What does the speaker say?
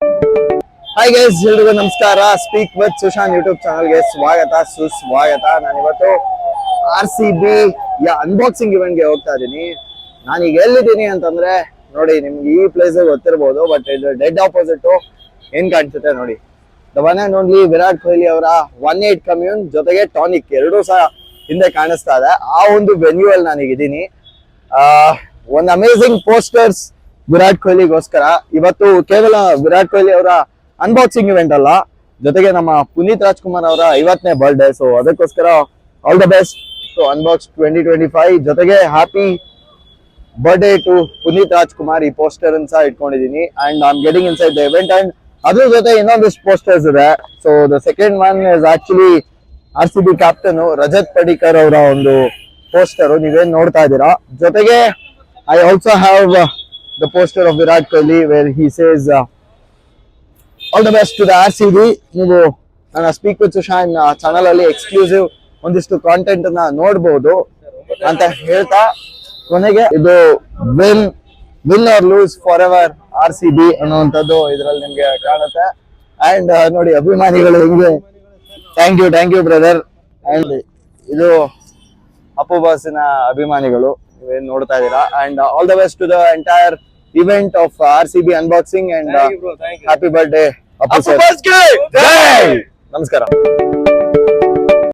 Hi guys, ಎಲ್ರಿಗೂ ನಮಸ್ಕಾರ. Speak with Sushant YouTube ಚಾನಲ್ಗೆ ಸ್ವಾಗತ ಸುಸ್ವಾಗತ. ನಾನಿವತ್ತು RCB ಅನ್ಬಾಕ್ಸಿಂಗ್ ಇವೆಂಟ್ಗೆ ಹೋಗ್ತಾ ಇದ್ದೀನಿ. ನಾನೀಗ ಎಲ್ಲಿದ್ದೀನಿ ಅಂತಂದ್ರೆ ನೋಡಿ, ನಿಮ್ಗೆ ಈ ಪ್ಲೇಸ್ ಗೊತ್ತಿರ್ಬೋದು, ಬಟ್ ಇದು ಡೆಡ್ ಆಪೋಸಿಟ್ ಏನ್ ಕಾಣಿಸುತ್ತೆ ನೋಡಿ. The one and only Virat Kohli ಅವರ 1/8 ಕಮ್ಯೂನ್ ಜೊತೆಗೆ ಟಾನಿಕ್ ಎರಡೂ ಸಹ ಹಿಂದೆ ಕಾಣಿಸ್ತಾ ಇದೆ. ಆ ಒಂದು ವೆನ್ಯೂ ಅಲ್ಲಿ ನಾನೀಗಿದ್ದೀನಿ. ಒಂದು ಅಮೇಸಿಂಗ್ ಪೋಸ್ಟರ್ಸ್ ವಿರಾಟ್ ಕೊಹ್ಲಿಗೋಸ್ಕರ. ಇವತ್ತು ಕೇವಲ ವಿರಾಟ್ ಕೊಹ್ಲಿ ಅವರ ಅನ್ಬಾಕ್ಸಿಂಗ್ ಇವೆಂಟ್ ಅಲ್ಲ, ಜೊತೆಗೆ ನಮ್ಮ ಪುನೀತ್ ರಾಜ್ಕುಮಾರ್ ಅವರ 50ನೇ ಬರ್ಡೇ. ಸೊ ಅದಕ್ಕೋಸ್ಕರ all the best to unbox 2025. ಜೊತೆಗೆ happy birthday to Puneeth Rajkumar. ಈ ಪೋಸ್ಟರ್ ಸಹ ಇಟ್ಕೊಂಡಿದ್ದೀನಿ and I am getting inside the event. And ಅದ್ರ ಜೊತೆ ಇನ್ನೊಂದಿಷ್ಟು ಪೋಸ್ಟರ್ಸ್ ಇದೆ. So the second one is actually RCB captain Rajat Patidar ಅವರ ಒಂದು ಪೋಸ್ಟರ್ ನೀವೇನ್ ನೋಡ್ತಾ ಇದ್ದೀರಾ. ಜೊತೆಗೆ I also have the poster of Virat Kohli where he says all the best to the RCB. ನೀವು ನನ್ನ ಸ್ಪೀಕ್ ವಿತ್ ಸುಶಾಂತ್ ಚಾನಲ್ ಅಲ್ಲಿ ಎಕ್ಸ್ಕ್ಲೂಸಿವ್ ಒಂದಿಷ್ಟು ಕಾಂಟೆಂಟ್ ಅನ್ನ ನೋಡ್ಬೋದು ಅಂತ ಹೇಳ್ತಾ, ಕೊನೆಗೆ ಇದು win or lose forever RCB ಅನ್ನುವಂಥದ್ದು ಇದರಲ್ಲಿ ನಿಮ್ಗೆ ಕಾಣುತ್ತೆ. ಅಂಡ್ ನೋಡಿ ಅಭಿಮಾನಿಗಳು ಹೆಂಗೆ, ಥ್ಯಾಂಕ್ ಯು ಬ್ರದರ್. ಅಂಡ್ ಇದು ಅಪ್ಪು ಬಾಸಿನ ಅಭಿಮಾನಿಗಳು ನೀವೇನ್ ನೋಡ್ತಾ ಇದ್ದೀರಾ. And all the best to the entire event of RCB unboxing and happy birthday Appu sir. Namaskar.